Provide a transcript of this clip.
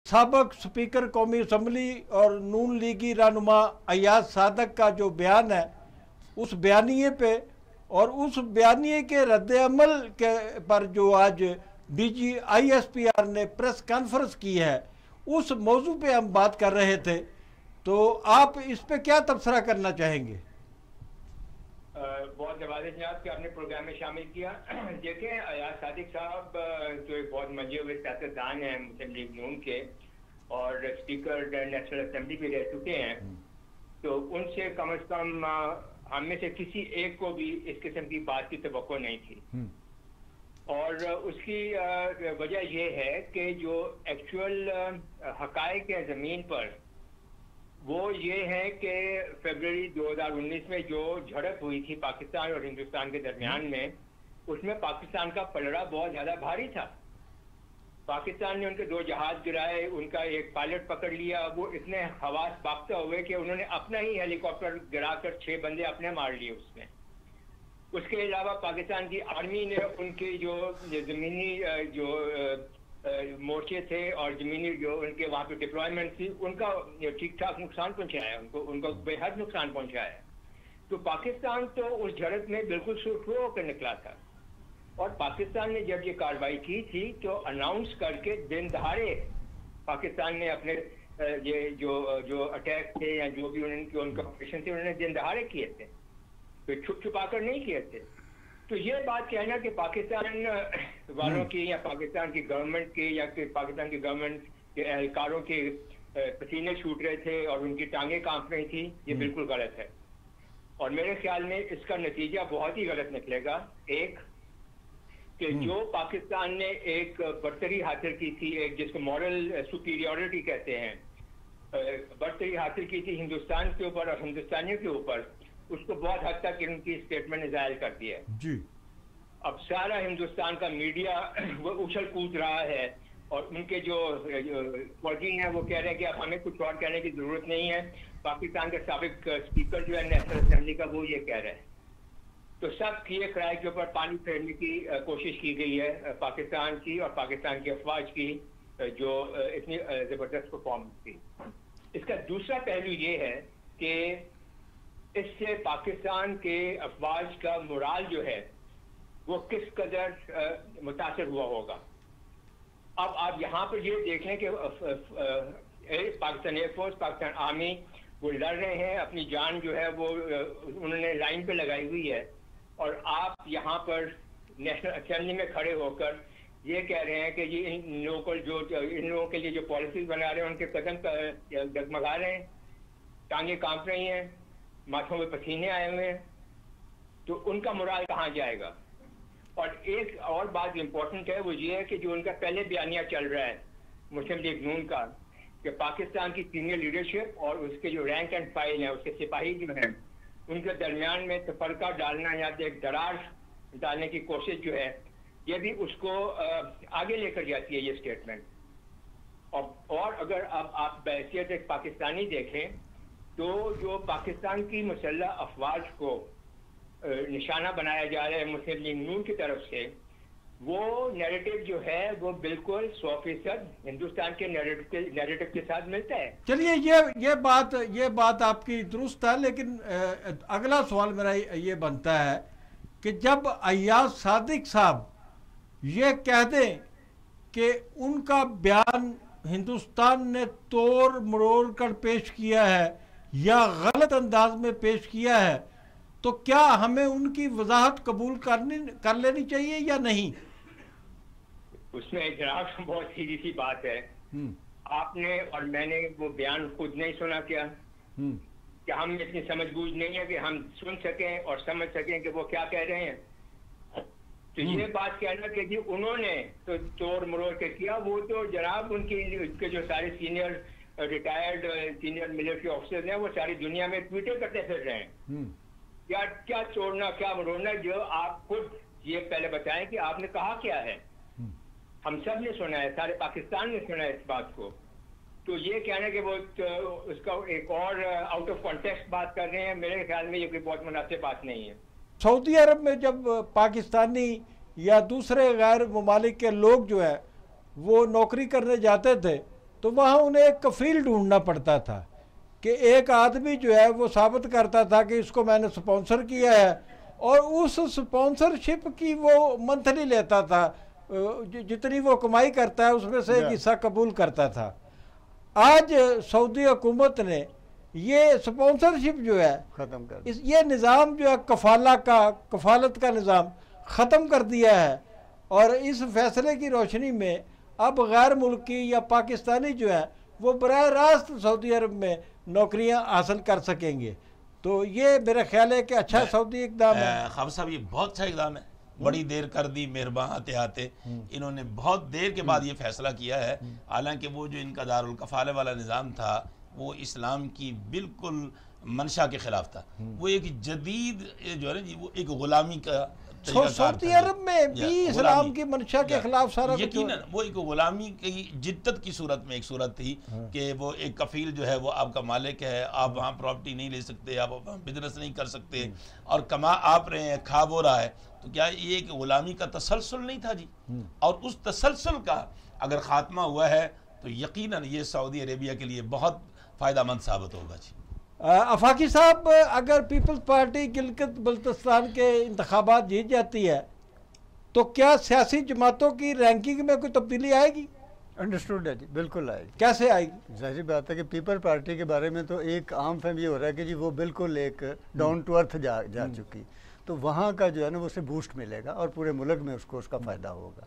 साबिक स्पीकर कौमी असम्बली और नून लीगी रहनुमा अयाज सादक का जो बयान है, उस बयानिए पे और उस बयानिए के रद्द-ए-अमल के पर जो आज DG ISPR ने प्रेस कॉन्फ्रेंस की है, उस मौजू पे हम बात कर रहे थे। तो आप इस पे क्या तबसरा करना चाहेंगे? बहुत नवाज़ जनाब कि आपने प्रोग्राम में शामिल किया। देखें, अयाज सादिक साहब जो एक बहुत मंजे हुए सियासतदान हैं मुस्लिम लीग नून के और स्पीकर नेशनल असेंबली भी रह चुके हैं, तो उनसे कम अज कम हम में से किसी एक को भी इस किस्म की बात की तवक्को नहीं थी। और उसकी वजह यह है कि जो एक्चुअल हकायक है ज़मीन पर वो ये है कि फरवरी 2019 में जो झड़प हुई थी पाकिस्तान और हिंदुस्तान के दरमियान में, उसमें पाकिस्तान का पलड़ा बहुत ज़्यादा भारी था। पाकिस्तान ने उनके 2 जहाज गिराए, उनका एक पायलट पकड़ लिया, वो इतने हवास बाख्ता हुए कि उन्होंने अपना ही हेलीकॉप्टर गिराकर 6 बंदे अपने मार लिए उसमें। उसके अलावा पाकिस्तान की आर्मी ने उनके जो ज़मीनी जो मोर्चे थे और ज़मीनी जो उनके वहाँ पे डिप्लॉयमेंट थी, उनका ठीक ठाक नुकसान पहुँचाया, उनको बेहद नुकसान पहुँचाया। तो पाकिस्तान तो उस झड़प में बिल्कुल सुरखरू होकर निकला था। और पाकिस्तान ने जब ये कार्रवाई की थी तो अनाउंस करके दिन दहाड़े पाकिस्तान ने अपने ये जो अटैक थे या जो भी उनके ऑपरेशन थे, उन्होंने दिन दहाड़े किए थे, तो छुप छुपा कर नहीं किए थे। तो ये बात कहना कि पाकिस्तान वालों की या पाकिस्तान की गवर्नमेंट की या कि पाकिस्तान की गवर्नमेंट के एहलकारों के पसीने छूट रहे थे और उनकी टांगें कांप रही थी, ये बिल्कुल गलत है। और मेरे ख्याल में इसका नतीजा बहुत ही गलत निकलेगा। एक कि जो पाकिस्तान ने एक बर्तरी हासिल की थी, एक जिसको मॉरल सुपीरियरिटी कहते हैं, बर्तरी हासिल की थी हिंदुस्तान के ऊपर और हिंदुस्तानियों के ऊपर, उसको बहुत हद तक उनकी स्टेटमेंट ने ज़ाहिर कर दिया जी। अब सारा हिंदुस्तान का मीडिया वो उछल कूद रहा है और उनके जो फौजी हैं वो कह रहे हैं कि अब हमें कुछ और कहने की जरूरत नहीं है। पाकिस्तान के साबिक स्पीकर जो है नेशनल असेंबली का, वो ये कह रहे हैं। तो सब किए कराए के ऊपर पानी फेरने की कोशिश की गई है पाकिस्तान की और पाकिस्तान की अफवाज की, जो इतनी ज़बरदस्त परफॉर्मेंस थी। इसका दूसरा पहलू ये है कि इससे पाकिस्तान के अफवाज का मोराल जो है वो किस कदर मुतासर हुआ होगा। अब आप यहाँ पर ये देखें कि पाकिस्तान एयरफोर्स, पाकिस्तान आर्मी वो लड़ रहे हैं, अपनी जान जो है वो उन्होंने लाइन पे लगाई हुई है, और आप यहाँ पर नेशनल असेंबली में खड़े होकर ये कह रहे हैं कि ये इन लोगों के लिए जो पॉलिसीज बना रहे हैं उनके कदम डगमगा रहे हैं, टांगे कांप रही हैं, माथों में पसीने आए हुए हैं, तो उनका मोराल कहाँ जाएगा। और एक और बात इम्पोर्टेंट है, वो ये है कि जो उनका पहले बयानिया चल रहा है मुस्लिम लीग नून का, कि पाकिस्तान की सीनियर लीडरशिप और उसके जो रैंक एंड फाइल है, उसके सिपाही जो हैं, उनके दरमियान में तफरका डालना या एक दरार डालने की कोशिश जो है, ये भी उसको आगे लेकर जाती है ये स्टेटमेंट। और अगर अब आप बहैसियत एक पाकिस्तानी देखें तो जो पाकिस्तान की मुसल्लह अफवाज को निशाना बनाया जा रहा है मुस्लिम लीग नून की तरफ से, वो नैरेटिव जो है वो बिल्कुल 100% हिंदुस्तान के नैरेटिव के साथ मिलता है। चलिए, ये बात आपकी दुरुस्त है, लेकिन अगला सवाल मेरा ये बनता है कि जब अयाज सादिक साहब ये कह दें कि उनका बयान हिंदुस्तान ने तोड़ मरोड़ कर पेश किया है या गलत अंदाज में पेश किया है, तो क्या हमें उनकी वजाहत कबूल कर लेनी चाहिए या नहीं? उसमें जनाब बहुत सीधी सी बात है। आपने और मैंने वो बयान खुद नहीं सुना क्या? क्या हम इतनी समझबूझ नहीं है कि हम सुन सकें और समझ सकें कि वो क्या कह रहे हैं? तो ये बात कहना कि जी उन्होंने तो तोड़ मरोड़ के किया, वो तो जनाब उनके जो सारे senior retired senior military officers हैं वो सारी दुनिया में ट्वीटर करते फिर रहे हैं। क्या तोड़ना क्या मरोड़ना, जो आप खुद ये पहले बताएं कि आपने कहा क्या है। हम सब ने सुना है, सारे पाकिस्तान ने सुना है इस बात को। तो ये कहना कि वो उसका एक और आउट ऑफ कॉन्टेक्स्ट बात कर रहे हैं, मेरे ख्याल में ये कोई बहुत मुनासिब बात नहीं है। सऊदी अरब में जब पाकिस्तानी या दूसरे गैर ममालिक के लोग जो है वो नौकरी करने जाते थे, तो वहाँ उन्हें एक कफील ढूंढना पड़ता था कि एक आदमी जो है वो साबित करता था कि इसको मैंने स्पॉन्सर किया है, और उस स्पॉन्सरशिप की वो मंथली लेता था, जितनी वो कमाई करता है उसमें से एक हिस्सा कबूल करता था। आज सऊदी हुकूमत ने ये स्पॉन्सरशिप जो है ख़त्म कर ये निज़ाम जो है कफालत का निज़ाम ख़त्म कर दिया है। और इस फैसले की रोशनी में अब गैर मुल्की या पाकिस्तानी जो है वो बराह रास्त सऊदी अरब में नौकरियां हासिल कर सकेंगे। तो ये मेरा ख्याल है कि अच्छा सऊदी इकदाम है। ख्वाब साहब ये बहुत अच्छा इकदाम है, बड़ी देर कर दी मेहरबान आते आते, इन्होंने बहुत देर के बाद ये फैसला किया है। हालांकि वो जो इनका दारुल कफाले वाला निज़ाम था वो इस्लाम की बिल्कुल मंशा के खिलाफ था। वो एक जदीद जो है ना जी, वो एक गुलामी का सऊदी अरब में भी इस्लाम की मंशा के खिलाफ सारा यकीनन वो एक गुलामी की जिद्दत की सूरत में एक सूरत थी कि वो एक कफील जो है वो आपका मालिक है, आप वहाँ प्रॉपर्टी नहीं ले सकते, आप वहाँ बिजनेस नहीं कर सकते, और कमा आप रहे हैं, खा वो रहा है। तो क्या ये एक गुलामी का तसलसल नहीं था जी? और उस तसलसल का अगर खात्मा हुआ है तो यकीनन ये सऊदी अरेबिया के लिए बहुत फ़ायदेमंद साबित होगा जी। आफाकी साहब, अगर पीपल्स पार्टी गिलगित बल्तिस्तान के इंतखाबात जीत जाती है तो क्या सियासी जमातों की रैंकिंग में कोई तब्दीली आएगी? अंडरस्टूड है जी, बिल्कुल आएगी। कैसे आएगी? जाहिर बात है कि पीपल पार्टी के बारे में तो एक आम फहम ये हो रहा है कि जी वो बिल्कुल एक डाउन टू अर्थ जा चुकी, तो वहाँ का जो है ना वो उसे बूस्ट मिलेगा और पूरे मुल्क में उसको उसका फ़ायदा होगा।